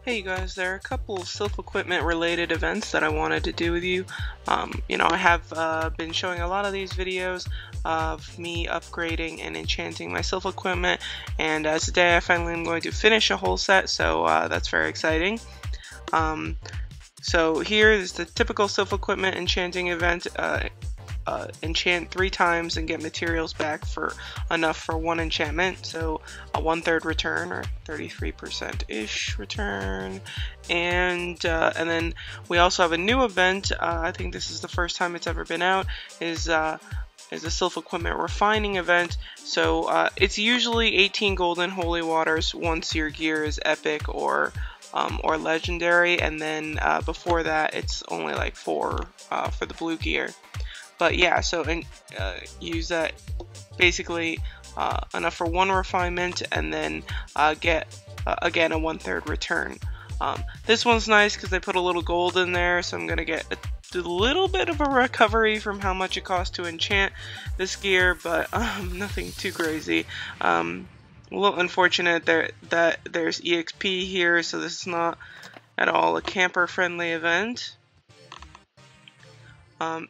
Hey you guys, there are a couple of Sylph equipment related events that I wanted to do with you. I have been showing a lot of these videos of me upgrading and enchanting my Sylph equipment, and today I finally am going to finish a whole set, so that's very exciting. So here is the typical Sylph equipment enchanting event. Enchant 3 times and get materials back for enough for 1 enchantment, so a 1/3 return, or 33%-ish return. And then we also have a new event. I think this is the first time it's ever been out. Is a Sylph equipment refining event. So it's usually 18 golden holy waters once your gear is epic or legendary, and then before that it's only like 4 for the blue gear. But yeah, so use that basically enough for 1 refinement, and then get again a 1/3 return. This one's nice because they put a little gold in there, so I'm gonna get a little bit of a recovery from how much it costs to enchant this gear, but nothing too crazy. A little unfortunate that there's EXP here, so this is not at all a camper friendly event.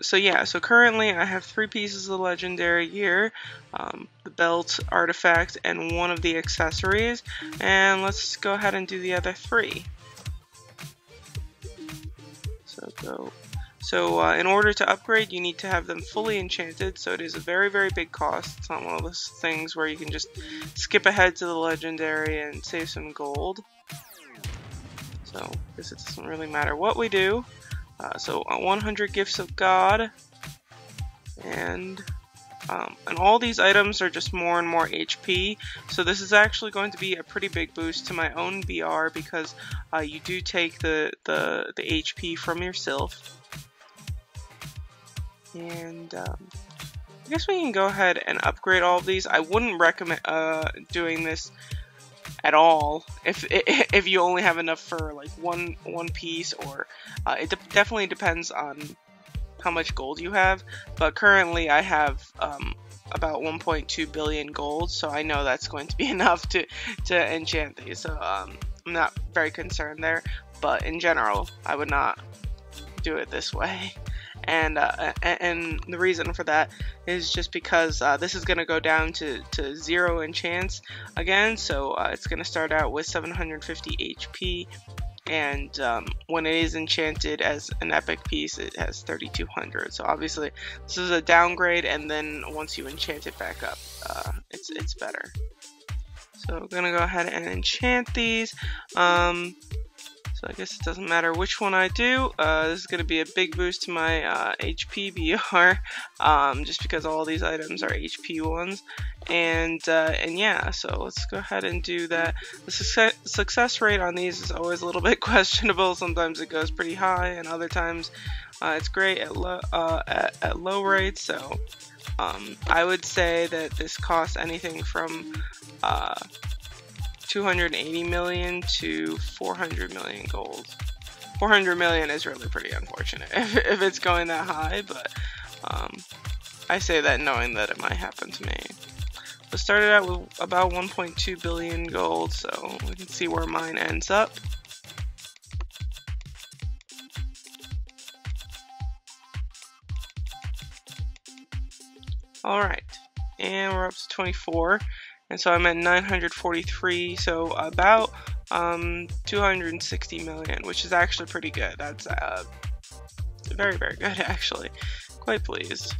So currently I have 3 pieces of legendary gear, the belt, artifact, and 1 of the accessories, and let's go ahead and do the other 3. So in order to upgrade, you need to have them fully enchanted, so it is a very, very big cost. It's not one of those things where you can just skip ahead to the legendary and save some gold. So I guess it doesn't really matter what we do. So 100 gifts of God, and all these items are just more and more HP. So this is actually going to be a pretty big boost to my own BR, because you do take the HP from your Sylph. And I guess we can go ahead and upgrade all of these. I wouldn't recommend doing this at all if you only have enough for like one piece, or it definitely depends on how much gold you have, but currently I have about 1.2 billion gold, so I know that's going to be enough to enchant these, so I'm not very concerned there. But in general, I would not do it this way. And the reason for that is just because this is going to go down to 0 enchants again, so it's going to start out with 750 HP, and when it is enchanted as an epic piece, it has 3200. So obviously this is a downgrade, and then once you enchant it back up, it's better. So I'm going to go ahead and enchant these. So I guess it doesn't matter which one I do. This is going to be a big boost to my HP BR, just because all these items are HP ones. And yeah, so let's go ahead and do that. The success rate on these is always a little bit questionable. Sometimes it goes pretty high, and other times it's great at low rates. So I would say that this costs anything from 280 million to 400 million gold. 400 million is really pretty unfortunate if it's going that high, but I say that knowing that it might happen to me. So started out with about 1.2 billion gold, so we can see where mine ends up. Alright, and we're up to 24. And so I'm at 943, so about 260 million, which is actually pretty good. That's very, very good, actually. Quite pleased.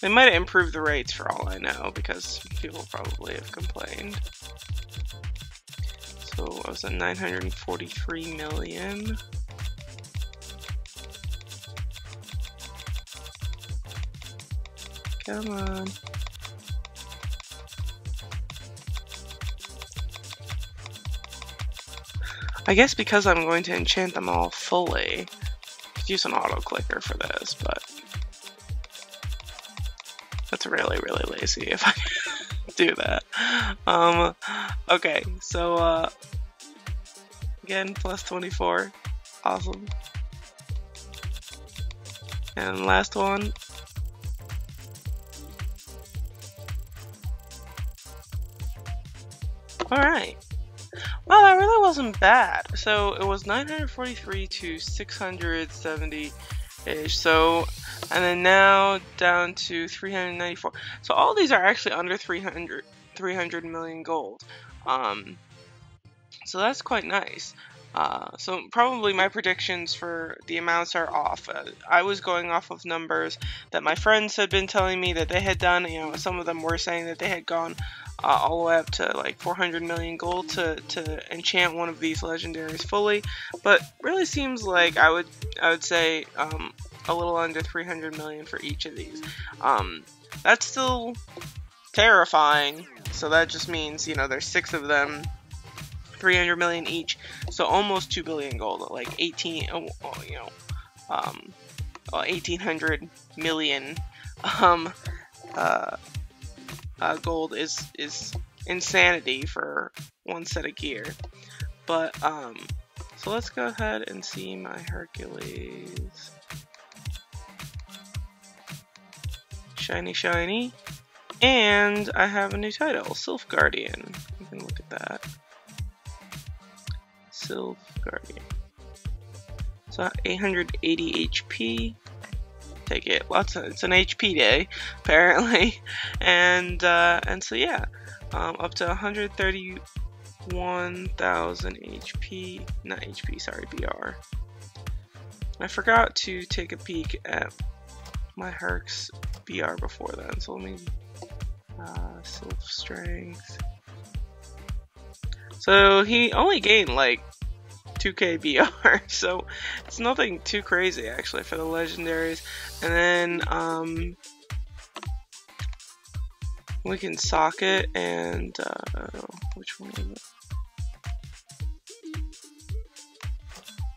They might have improved the rates for all I know, because people probably have complained. So I was at 943 million. Come on. I guess because I'm going to enchant them all fully, I could use an auto clicker for this, but that's really, really lazy if I do that. Okay, so again, plus 24, awesome. And last one. Alright. Well, it really wasn't bad. So it was 943 to 670-ish. So, and then now down to 394. So all these are actually under 300 million gold. So that's quite nice. So probably my predictions for the amounts are off. I was going off of numbers that my friends had been telling me that they had done. You know, some of them were saying that they had gone all the way up to like 400 million gold to enchant one of these legendaries fully. But really seems like I would say a little under 300 million for each of these. That's still terrifying. So that just means, you know, there's 6 of them. 300 million each, so almost 2 billion gold, like 1800 million gold is insanity for one set of gear. But so let's go ahead and see my Hercules. Shiny, shiny, and I have a new title, Sylph Guardian. You can look at that. Sylph Guardian. So 880 HP. Take it. It's an HP day, apparently. And so yeah, up to 131,000 HP. Not HP, sorry, BR. I forgot to take a peek at my Herc's BR before then. So let me Sylph Strength. So he only gained like 2k BR, so it's nothing too crazy actually for the legendaries. And then we can socket and which one is it?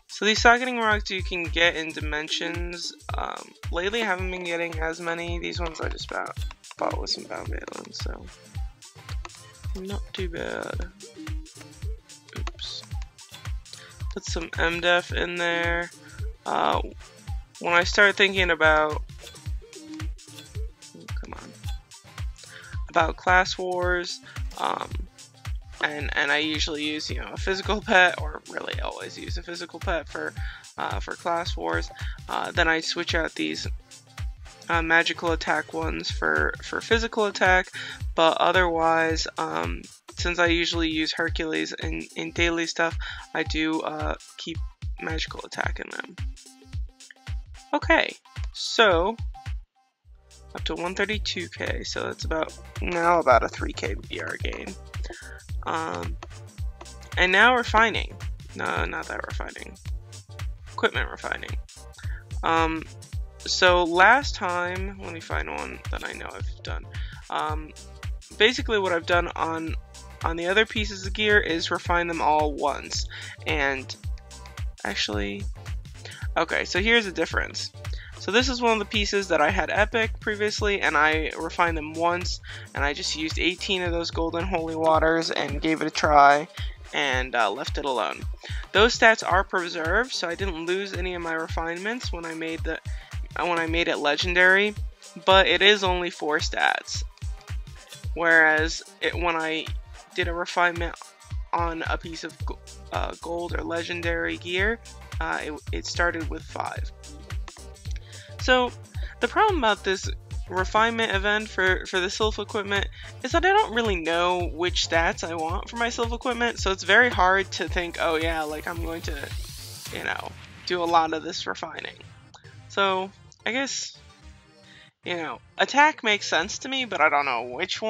So these socketing rocks you can get in dimensions. Lately I haven't been getting as many. These ones I just bought with some Valvalin, so not too bad. Oops. Put some MDef in there. When I start thinking about class wars, and I usually use, you know, a physical pet, or really always use a physical pet for class wars. Then I switch out these magical attack ones for physical attack, but otherwise, since I usually use Hercules in daily stuff, I do keep magical attack in them. Okay, so up to 132k, so that's about a 3k BR gain. And now refining. No, not that refining. Equipment refining. So last time, let me find one that I know I've done. Basically what I've done on the other pieces of gear is refine them all once. And actually, okay, so here's the difference. So this is one of the pieces that I had epic previously, and I refined them once, and I just used 18 of those golden holy waters and gave it a try, and left it alone. Those stats are preserved, so I didn't lose any of my refinements when I made it legendary, but it is only 4 stats. Whereas when I did a refinement on a piece of gold or legendary gear, it started with 5. So the problem about this refinement event for the Sylph equipment is that I don't really know which stats I want for my Sylph equipment, so it's very hard to think, oh yeah, like I'm going to, you know, do a lot of this refining. So I guess, you know, attack makes sense to me, but I don't know which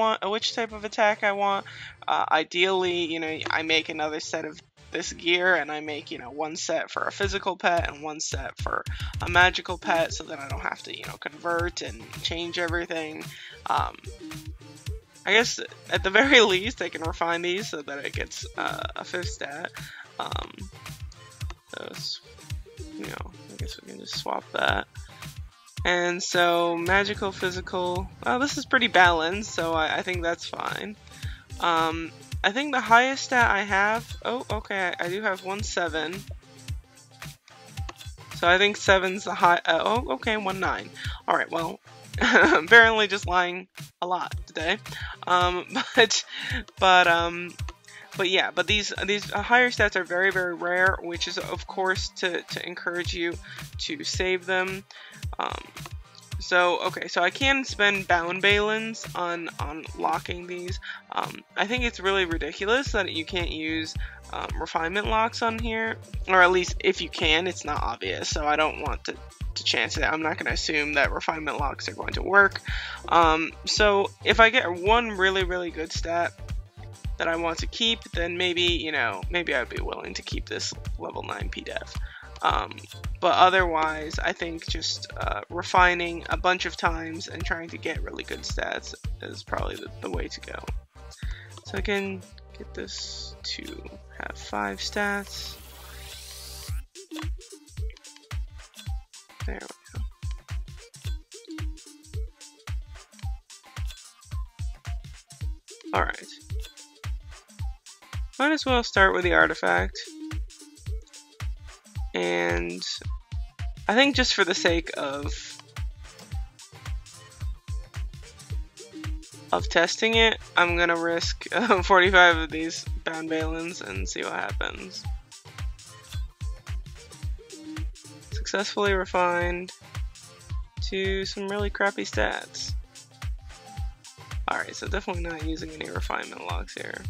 type of attack I want. Ideally, you know, I make another set of this gear, and I make, you know, one set for a physical pet and one set for a magical pet, so that I don't have to, you know, convert and change everything. I guess at the very least I can refine these so that it gets a 5th stat. So, you know, I guess we can just swap that. And so magical, physical, well, this is pretty balanced, so I think that's fine. I think the highest stat I have, oh, okay, I do have 1-7. So I think 7's the high, oh, okay, 1-9. Alright, well, apparently just lying a lot today. But But yeah, but these higher stats are very, very rare, which is of course to encourage you to save them. So okay, so I can spend bound balance on locking these. I think it's really ridiculous that you can't use refinement locks on here, or at least if you can, it's not obvious. So I don't want to chance it. I'm not going to assume that refinement locks are going to work. So if I get one really, really good stat that I want to keep, then maybe, you know, maybe I'd be willing to keep this level 9 PDEF. But otherwise, I think just refining a bunch of times and trying to get really good stats is probably the way to go. So I can get this to have 5 stats. There we go. Alright. Might as well start with the artifact. And I think just for the sake of testing it, I'm gonna risk 45 of these bound balance and see what happens. Successfully refined to some really crappy stats. Alright, so definitely not using any refinement locks here.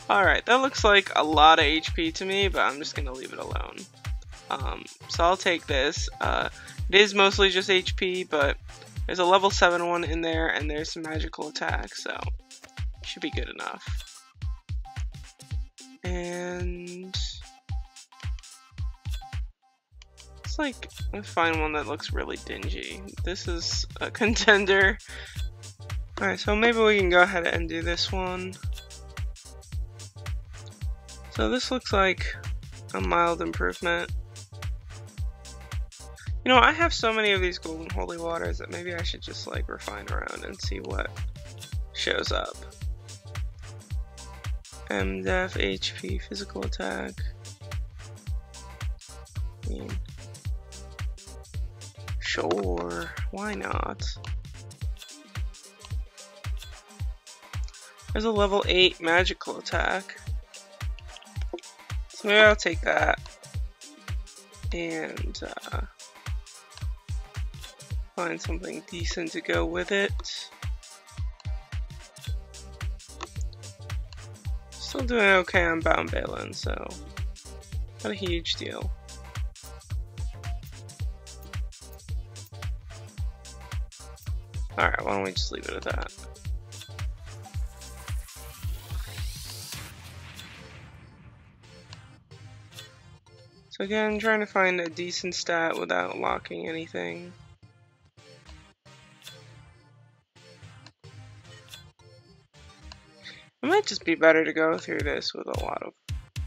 Alright, that looks like a lot of HP to me, but I'm just gonna leave it alone. So I'll take this. It is mostly just HP, but there's a level 7 one in there, and there's some magical attack, so it should be good enough. And it's like, let's find one that looks really dingy. This is a contender. Alright, so maybe we can go ahead and do this one. So this looks like a mild improvement. You know, I have so many of these golden holy waters that maybe I should just like refine around and see what shows up. MDef, HP, physical attack. I mean, sure, why not? There's a level 8 magical attack. So maybe I'll take that and find something decent to go with it. Still doing okay on bound balance, so not a huge deal. Alright, why don't we just leave it at that? So again, trying to find a decent stat without locking anything. It might just be better to go through this with a lot of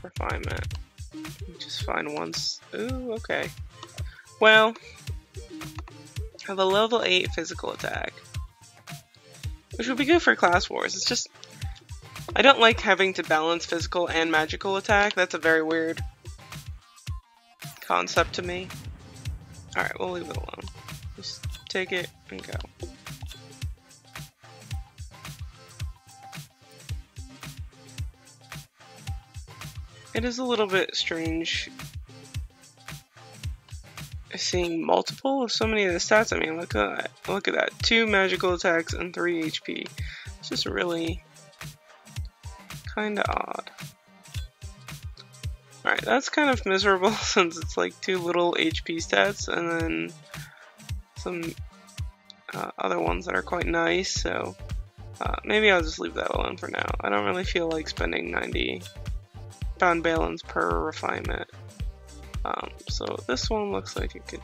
refinement. Just find once. Ooh, okay. Well, I have a level 8 physical attack, which would be good for class wars. It's just, I don't like having to balance physical and magical attack. That's a very weird concept to me. Alright, we'll leave it alone. Just take it and go. It is a little bit strange seeing multiple of so many of the stats. I mean, look at that. 2 magical attacks and 3 HP. It's just really kinda odd. Alright, that's kind of miserable since it's like 2 little HP stats and then some other ones that are quite nice, so maybe I'll just leave that alone for now. I don't really feel like spending 90 bound balance per refinement. So this one looks like it could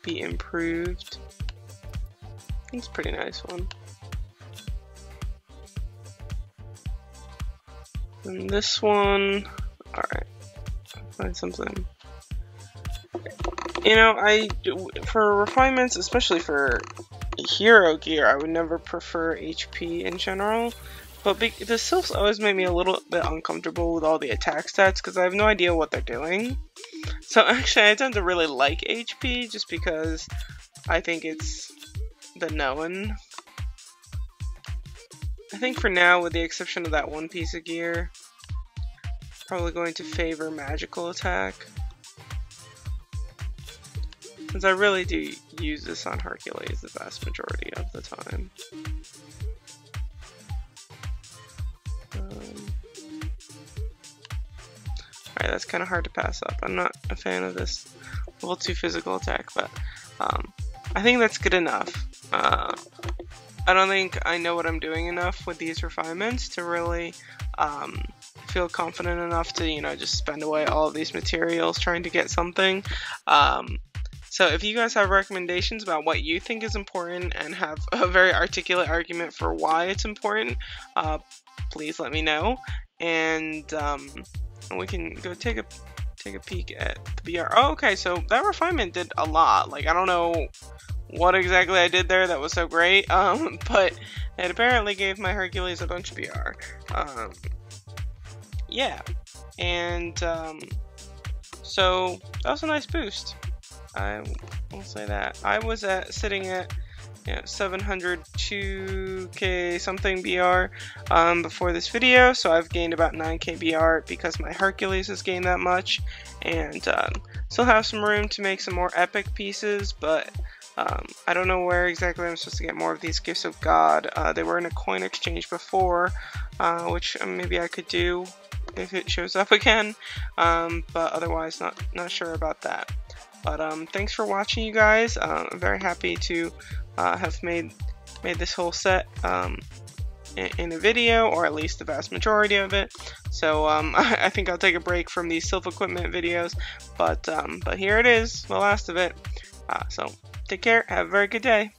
be improved. It's a pretty nice one. And this one, alright, find something. You know, for refinements, especially for hero gear, I would never prefer HP in general. But the Sylphs always make me a little bit uncomfortable with all the attack stats because I have no idea what they're doing. So actually, I tend to really like HP just because I think it's the known. I think for now, with the exception of that one piece of gear, probably going to favor magical attack, since I really do use this on Hercules the vast majority of the time. Alright, that's kind of hard to pass up. I'm not a fan of this level 2 physical attack, but I think that's good enough. I don't think I know what I'm doing enough with these refinements to really feel confident enough to, you know, just spend away all of these materials trying to get something. So if you guys have recommendations about what you think is important and have a very articulate argument for why it's important, please let me know, and we can go take a peek at the BR. Oh, okay, so that refinement did a lot. Like, I don't know what exactly I did there that was so great, but it apparently gave my Hercules a bunch of BR. Yeah, and so that was a nice boost. I will say that. I was sitting at 702k something BR before this video, so I've gained about 9k BR because my Hercules has gained that much, and still have some room to make some more epic pieces, but I don't know where exactly I'm supposed to get more of these Gifts of God. They were in a coin exchange before, which maybe I could do if it shows up again, but otherwise not sure about that. But thanks for watching, you guys. I'm very happy to have made this whole set in a video, or at least the vast majority of it. So I think I'll take a break from these Sylph equipment videos, but here it is, the last of it. So take care, have a very good day.